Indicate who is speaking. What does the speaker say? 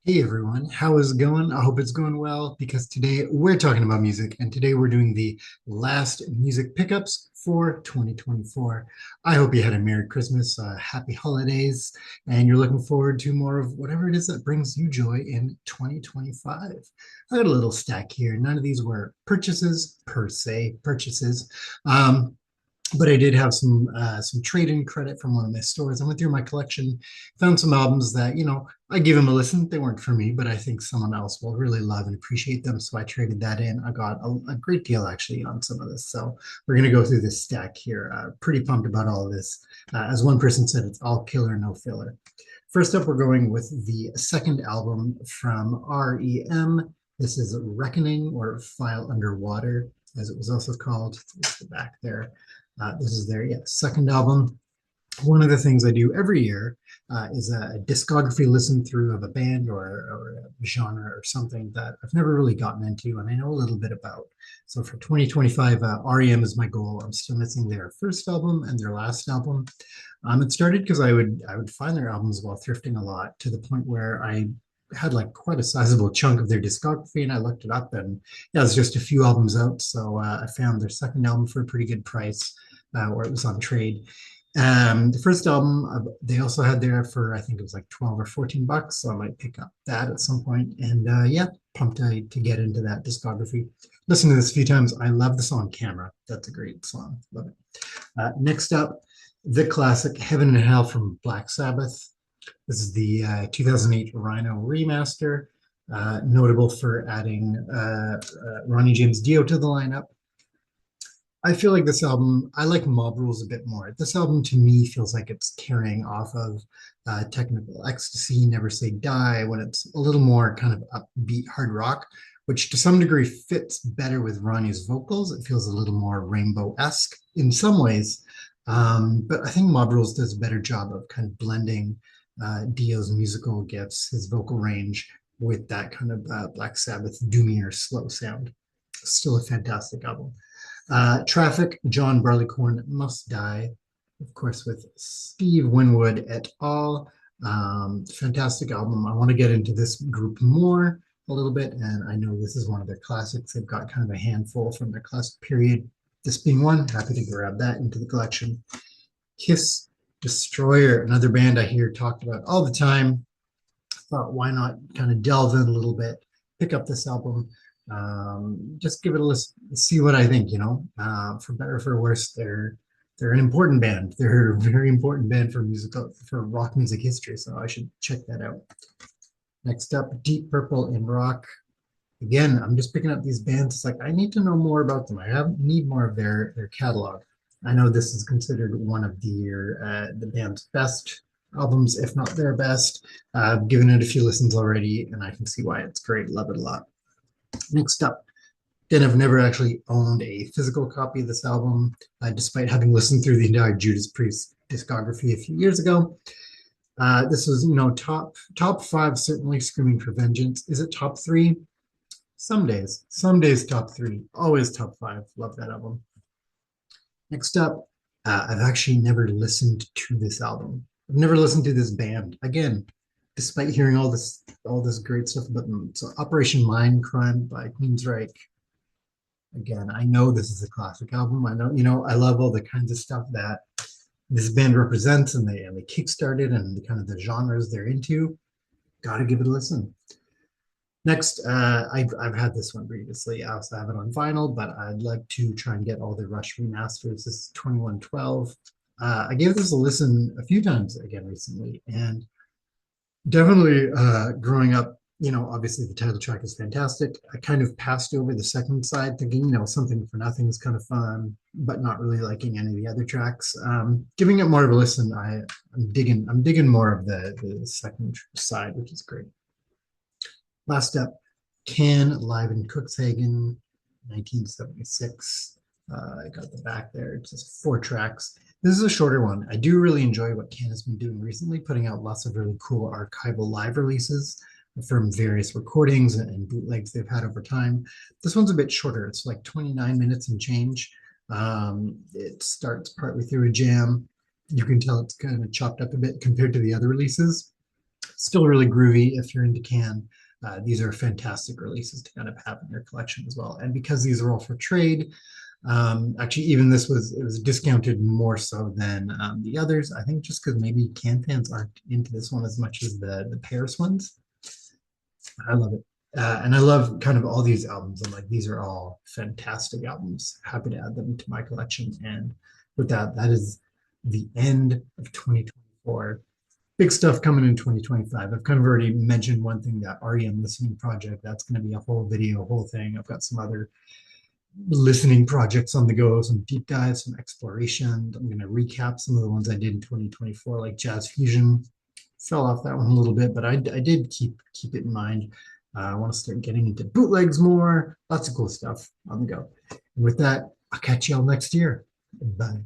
Speaker 1: Hey everyone, how is it going? I hope it's going well because today we're talking about music and today we're doing the last music pickups for 2024. I hope you had a Merry Christmas, happy holidays, and you're looking forward to more of whatever it is that brings you joy in 2025. I got a little stack here. None of these were purchases per se, purchases. Um, but I did have some trade-in credit from one of my stores. I went through my collection, found some albums that I give them a listen. They weren't for me, but I think someone else will really love and appreciate them. So I traded that in. I got a great deal actually on some of this. So we're gonna go through this stack here. Pretty pumped about all of this. As one person said, it's all killer, no filler. First up, we're going with the second album from REM. This is Reckoning or File Underwater, as it was also called. There's the back there. This is their second album. One of the things I do every year is a discography listen through of a band or a genre or something that I've never really gotten into and I know a little bit about. So for 2025, REM is my goal. I'm still missing their first album and their last album. It started because I would find their albums while thrifting a lot to the point where I had like quite a sizable chunk of their discography and I looked it up and yeah, there's just a few albums out. So I found their second album for a pretty good price where it was on trade. The first album, they also had there for, I think it was like 12 or 14 bucks. So I might pick up that at some point. And yeah, pumped to get into that discography. Listened to this a few times. I love the song Camera. That's a great song. Love it. Next up, the classic Heaven and Hell from Black Sabbath. This is the 2008 Rhino remaster, notable for adding Ronnie James Dio to the lineup. I feel like this album, I like Mob Rules a bit more. This album to me feels like it's carrying off of Technical Ecstasy, Never Say Die, when it's a little more kind of upbeat hard rock, which to some degree fits better with Ronnie's vocals. It feels a little more rainbow-esque in some ways. But I think Mob Rules does a better job of kind of blending Dio's musical gifts, his vocal range, with that kind of Black Sabbath doomier slow sound. Still a fantastic album. Traffic, John Barleycorn Must Die, of course, with Steve Winwood et al. Fantastic album. I want to get into this group more a little bit, and I know this is one of their classics. They've got kind of a handful from their classic period. This being one, happy to grab that into the collection. Kiss Destroyer, another band I hear talked about all the time. Thought, why not kind of delve in a little bit, pick up this album, just give it a listen, see what I think. For better or for worse, they're an important band. They're a very important band for rock music history. So I should check that out. Next up, Deep Purple in rock. Again, I'm just picking up these bands. It's like I need to know more about them. Need more of their catalog. I know this is considered one of the band's best albums, if not their best. I've given it a few listens already, and I can see why it's great. Love it a lot. Next up, then I've never actually owned a physical copy of this album, despite having listened through the entire Judas Priest discography a few years ago. This was, top five, certainly Screaming for Vengeance. Is it top three? Some days top three, always top five. Love that album. Next up, I've actually never listened to this album. I've never listened to this band. Again, despite hearing all this great stuff about them. So Operation Mindcrime by Queensryche. Again, I know this is a classic album. I know, I love all the kinds of stuff that this band represents and they kickstarted and the kind of the genres they're into. Gotta give it a listen. Next, I've had this one previously. I also have it on vinyl, but I'd like to try and get all the Rush remasters. This is 2112. I gave this a listen a few times again recently, and definitely growing up, obviously the title track is fantastic. I kind of passed over the second side thinking, Something for Nothing is kind of fun, but not really liking any of the other tracks. Giving it more of a listen, I'm digging more of the second side, which is great. Last up, Can live in Cuxhaven, 1976. I got the back there. It's just 4 tracks. This is a shorter one. I do really enjoy what Can has been doing recently, putting out lots of really cool archival live releases from various recordings and bootlegs they've had over time. This one's a bit shorter. It's like 29 minutes and change. It starts partly through a jam. You can tell it's kind of chopped up a bit compared to the other releases. Still really groovy if you're into Can. These are fantastic releases to kind of have in your collection as well. And because these are all for trade, actually, even this was discounted more so than the others. I think just because maybe Can fans aren't into this one as much as the Paris ones. I love it. And I love kind of all these albums. I'm like, these are all fantastic albums. Happy to add them to my collection. And with that, that is the end of 2024. Big stuff coming in 2025. I've kind of already mentioned one thing, that REM listening project. That's going to be a whole video, whole thing. I've got some other listening projects on the go, some deep dives, some exploration. I'm going to recap some of the ones I did in 2024, like Jazz Fusion. Fell off that one a little bit, but I did keep it in mind. I want to start getting into bootlegs more. Lots of cool stuff on the go. And with that, I'll catch y'all next year. Bye.